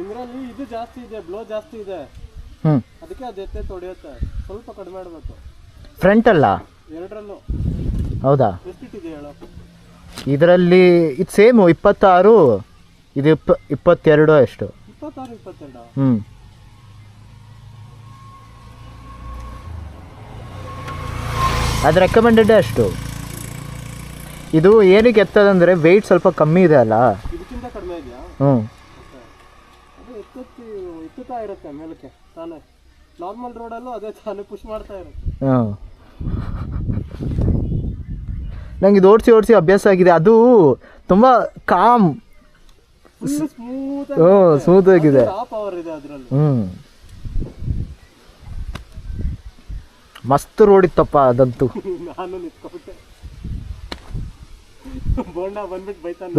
ಇದರಲ್ಲಿ ಇದು ಜಾಸ್ತಿ ಇದೆ, ಬ್ಲೋ ಜಾಸ್ತಿ ಇದೆ, ಅದಕ್ಕೆ ಅದು ಎತ್ತೆ ತೊಡೆಯುತ್ತೆ. ಸ್ವಲ್ಪ ಕಡಿಮೆ ಮಾಡಬೇಕು. ಫ್ರಂಟ್ ಅಲ್ಲ ಎರಡರಲ್ಲೂ. ಹೌದಾ? ಎಷ್ಟಿಟ್ಟಿದೆ ಹೇಳು? ಇದರಲ್ಲಿ ಇದು ಸೇಮು 26, ಇದು 22 ಎಷ್ಟು? 26, 22. ಅದು ರೆಕಮೆಂಡೆಡ್ ಅಷ್ಟು. ಇದು ಏನಕ್ಕೆ ಎತ್ತದಂದರೆ ವೆಯ್ಟ್ ಸ್ವಲ್ಪ ಕಮ್ಮಿ ಇದೆ ಅಲ್ಲ, ಇದಕ್ಕಿಂತ ಕಡಿಮೆ ಇದೆಯಾ? ಅದು ಎತ್ತುತ್ತಾ ಇರುತ್ತೆ ಮೇಲಕ್ಕೆ ತಾನೇ. ನಾರ್ಮಲ್ ರೋಡಲ್ಲೂ ಅದೇ ತಾನೇ ಪುಷ್ ಮಾಡ್ತಾ ಇರುತ್ತೆ. ನಂಗೆ ಇದು ಓಡಿಸಿ ಅಭ್ಯಾಸ ಆಗಿದೆ. ಅದು ತುಂಬ ಕಾಮ್, ಸ್ಮೂತ್ ಆಗಿದೆ. ಪವರ್ ಇದೆ ಅದರಲ್ಲಿ. ಮಸ್ತ್ ರೋಡ್ ಇತ್ತಪ್ಪ ಅದಂತೂ. ನಾನು ನಿಂತ್ಕೊಬಿಟ್ಟೆ, ಬೋಂಡ ಬಂದ್ಬಿಟ್ಟು ಬೈತಾನೆ.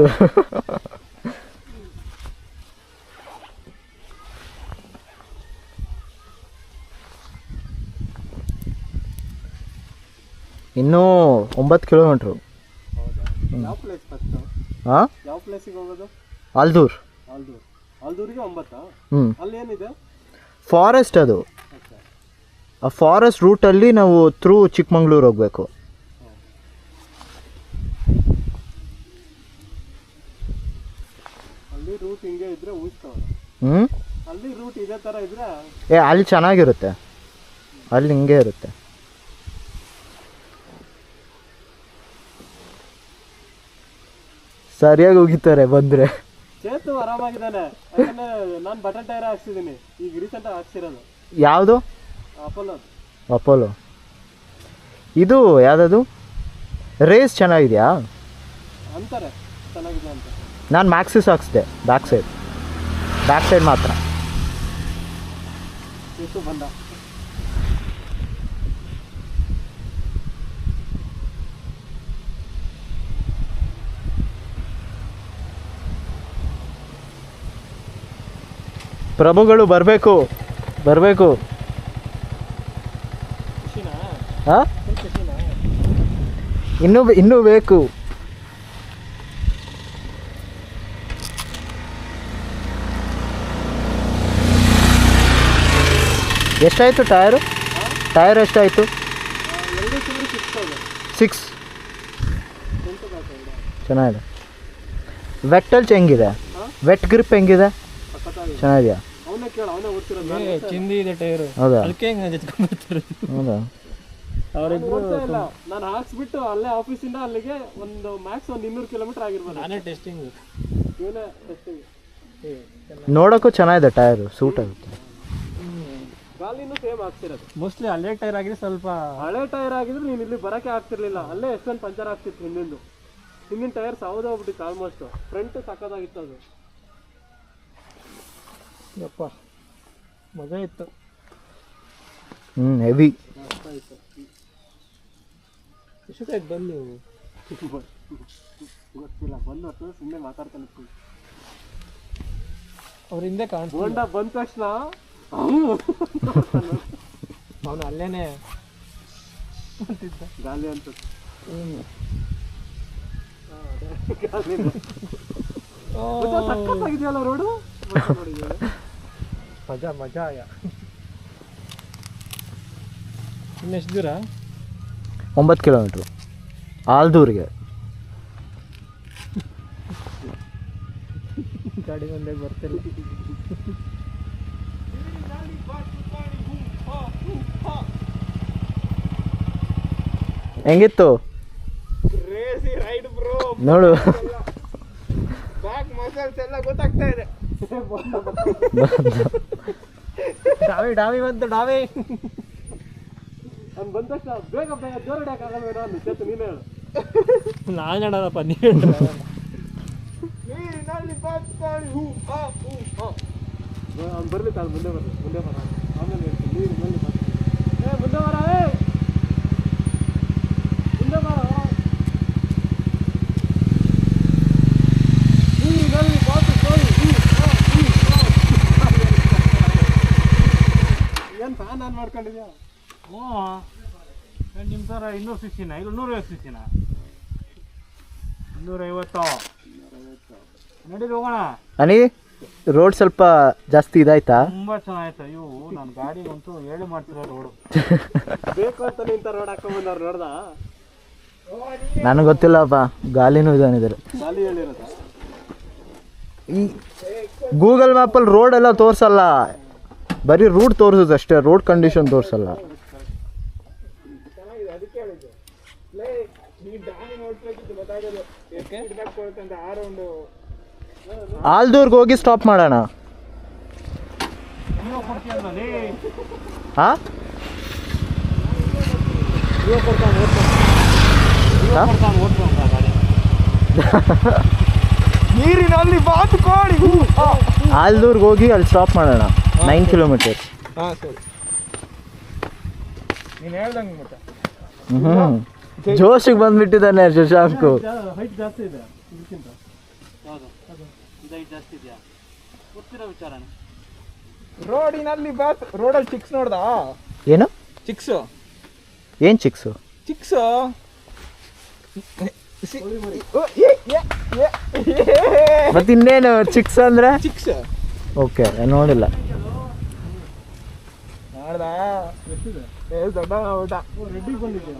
ಇನ್ನೂ 9 ಕಿಲೋಮೀಟ್ರು. ಯಾವ ಪ್ಲೇಸ್ ಫಸ್ಟ್? ಯಾವ ಪ್ಲೇಸಿಗೆ ಹೋಗೋದು? ಆಲ್ದೂರ್. ಆಲ್ದೂರಿಗೆ 9? ಅಲ್ಲಿ ಏನಿದೆ? ಫಾರೆಸ್ಟ್ ಅದು. ಆ ಫಾರೆಸ್ಟ್ ರೂಟಲ್ಲಿ ನಾವು ಥ್ರೂ ಚಿಕ್ಕಮಂಗ್ಳೂರು ಹೋಗಬೇಕು. ಅಲ್ಲಿ ರೂಟ್ ಹಿಂಗೆ ಇದ್ರೆ ಊಹಿಸ್ತಾವೆ. ಅಲ್ಲಿ ರೂಟ್ ಇದೇ ಥರ ಇದ್ರೆ ಅಲ್ಲಿ ಚೆನ್ನಾಗಿರುತ್ತೆ, ಅಲ್ಲಿ ಹಿಂಗೆ ಇರುತ್ತೆ. ಸರಿಯಾಗಿ ಹೋಗಿದ್ದಾರೆ ಬಂದರೆ. ಚೇತು ಆರಾಮಾಗಿದ್ದಾನೆ, ಯಾಕಂದ್ರೆ ನಾನು ಬಟನ್ ಟೈರ್ ಹಾಕ್ಸಿದ್ದೀನಿ ಈಗ, ರೀಸೆಂಟಾಗಿ ಹಾಕ್ಸಿರೋದು. ಯಾವುದು? ಅಪೋಲೋ. ಇದು ಯಾವುದದು? ರೇಸ್ ಚೆನ್ನಾಗಿದೆಯಾ ಅಂತಾರೆ, ಚೆನ್ನಾಗಿದೆ ಅಂತ. ನಾನು ಮ್ಯಾಕ್ಸಿಸ್ ಹಾಕ್ಸಿದೆ, ಬ್ಯಾಕ್ ಸೈಡ್ ಮಾತ್ರ. ಚೇತು ಬಂದ. ಪ್ರಭುಗಳು ಬರಬೇಕು. ಇನ್ನೂ ಬೇಕು. ಎಷ್ಟಾಯಿತು ಟೈರ್ ಎಷ್ಟಾಯಿತು? 6. ಚೆನ್ನಾಗಿದೆ. ವೆಟ್ಟಲ್ಸ್ ಹೆಂಗಿದೆ? ವೆಟ್ ಗ್ರಿಪ್ ಹೆಂಗಿದೆ? ಚೆನ್ನಾಗಿದೆಯಾ? ಹೌದಾ? ನಾನು ಹಾಕ್ಸ್ಬಿಟ್ಟು ಅಲ್ಲೇ ಆಫೀಸಿಂದ ಅಲ್ಲಿಗೆ ಒಂದು ಮ್ಯಾಕ್ಸ್ 200 ಕಿಲೋಮೀಟರ್ ಆಗಿರ್ಬೋದು. ನಾನೇ ಟೆಸ್ಟಿಂಗ್. ನೋಡೋಕ್ಕೂ ಚೆನ್ನಾಗಿದೆ, ಟೈರು ಸೂಟ್ ಆಗುತ್ತೆ. ಗಾಲಿನೂ ಸೇಮ್ ಆಗ್ತಿರೋದು. ಮೋಸ್ಟ್ಲಿ ಹಳೆ ಟೈರ್ ಆಗಿದ್ರೆ, ಸ್ವಲ್ಪ ಹಳೆ ಟೈರ್ ಆಗಿದ್ರೆ ನೀನು ಇಲ್ಲಿ ಬರೋಕ್ಕೆ ಆಗ್ತಿರ್ಲಿಲ್ಲ. ಅಲ್ಲೇ ಎಷ್ಟೊಂದು ಪಂಚರ್ ಆಗ್ತಿತ್ತು. ಹಿಂದಿನ ಟೈರ್ ಸೌದೋಗ್ಬಿಟ್ಟಿತ್ತು ಆಲ್ಮೋಸ್ಟ್. ಫ್ರಂಟ್ ಸಕ್ಕದಾಗಿತ್ತು ಅದು. ಯಪ್ಪ ಮಜಾ ಇತ್ತು. ಹೆವಿ. ಎಷ್ಟೊತ್ತಾಯ್ತು ಬನ್ನಿ? ಗೊತ್ತಿಲ್ಲ, ಬಂದು ಹೊತ್ತು ಸುಮ್ಮನೆ ಮಾತಾಡ್ತಾನೆ. ಅವ್ರ ಹಿಂದೆ ಬೋಂಡ ಬಂದ ತಕ್ಷಣ ಅವನು ಅಲ್ಲೇನೆ ಗಾಲಿ ಅಂತ. ಸಕ್ಕತ್ತಾಗಿದೆಯಲ್ಲ ರೋಡು. ಮಜಾ. ಇನ್ನೆಷ್ಟು ದೂರ? 9 ಕಿಲೋಮೀಟ್ರು ಆಲ್ದೂರಿಗೆ. ಗಾಡಿ ಒಂದೇ ಬರ್ತಿಲ್ಲ. ಹೆಂಗಿತ್ತು ರೇಸಿ ರೈಡ್ ಬ್ರೋ? ನೋಡು, ಬ್ಯಾಕ್ ಮಸಲ್ಸ್ ಎಲ್ಲ ಗೊತ್ತಾಗ್ತಾ ಇದೆ. ಡಾವಿ ಬಂತು. ಅವ್ನು ಬಂದ ತಕ್ಷಣ ಬೇಗ ಜೋರು ಹಿಡಿಯೋಕ್ಕಾಗಲ್ಲ. ನಿಜತ್ತು ನೀನು ಹೇಳು. ನಾನು ಹೇಳೋದಪ್ಪ, ನೀನು ಅವ್ನು ಬರಲಿ ತಾಳು, ಮುಂದೆ ಬರ. ಆಮೇಲೆ ಹೇಳ್ತೀನಿ ನೀರು ಮುಂದೆ ಬರ. ಮುಂದೆ ಬರ. ಏನು ಫ್ಯಾನ್ ಆನ್ ಮಾಡ್ಕೊಂಡಿದ್ಯಾ? ನಿಮ್ಮ ಥರ 200 ಸಿಕ್ಸಿನ, ಇಲ್ಲ 150 ಸಿಕ್ಸಿನ? 250 ನಡೀರಿ ಹೋಗೋಣ. ರೋಡ್ ಸ್ವಲ್ಪ ಜಾಸ್ತಿ ಇದಾಯ್ತಾ? ತುಂಬಾ ಚೆನ್ನಾಯ್ತು. ಅಯ್ಯೋ ನಾನು ಗಾಡಿಗಂತೂ ಹೇಳಿ ಮಾಡ್ತಿರೋ ರೋಡು. ಬೇಕು ಅಂತ ನಿಂತ ರೋಡ್ ಹಾಕೊಂಡ್ಬಂದವ್ರು ನೋಡ್ದ? ನನಗೆ ಗೊತ್ತಿಲ್ಲಪ್ಪ, ಗಾಲಿನೂ ಇದಾನಿದ್ದಾರೆ. ಗಾಲಿ ಹೇಳಿರೋದ? ಈ ಗೂಗಲ್ ಮ್ಯಾಪಲ್ಲಿ ರೋಡ್ ಎಲ್ಲ ತೋರಿಸಲ್ಲ, ಬರೀ ರೂಟ್ ತೋರಿಸೋದು ಅಷ್ಟೇ, ರೋಡ್ ಕಂಡೀಷನ್ ತೋರಿಸಲ್ಲ. ಆಲ್ದೂರ್ಗೆ ಹೋಗಿ ಸ್ಟಾಪ್ ಮಾಡೋಣ. ಹಾಂ ನೀರಿನಲ್ಲಿ ಬಾತುಕೋಳಿ. ಆಲ್ದೂರ್ಗೆ ಹೋಗಿ ಅಲ್ಲಿ ಸ್ಟಾಪ್ ಮಾಡೋಣ, 9 ಕಿಲೋಮೀಟರ್ಸ್. ಹಾಂ ಸರಿ, ನೀನು ಹೇಳ್ದಂಗೆ ಮತ್ತೆ. ಜೋಶಿಗೆ ಬಂದ್ಬಿಟ್ಟಿದ್ದಾನೆ ಶಶಾಂಕ್. ಹೈಟ್ ಜಾಸ್ತಿ ಇದೆ ಇದಕ್ಕಿಂತ. ಹೌದು, ಇದು ಹೈಟ್ ಜಾಸ್ತಿ ಇದೆಯಾ? ಗೊತ್ತಿರೋ ವಿಚಾರನೇ. ರೋಡಿನಲ್ಲಿ ಬಾತ್, ರೋಡಲ್ಲಿ ಚಿಕ್ಸ್ ನೋಡ್ದ? ಏನು ಚಿಕ್ಸು? ಏನು ಚಿಕ್ಸು? ಚಿಕ್ಸು ಮತ್ತೆ ಇನ್ನೇನು ಚಿಕ್ಸ್ ಅಂದ್ರೆ? ಚಿಕ್ಸ್ ಓಕೆ, ನೋಡಿಲ್ಲ. ನೋಡ್ದ? ಎಷ್ಟಿದೆ? ದೊಡ್ಡ ಊಟ ರೆಡ್ಡಿಗೆ ಬಂದಿದ್ದೆ.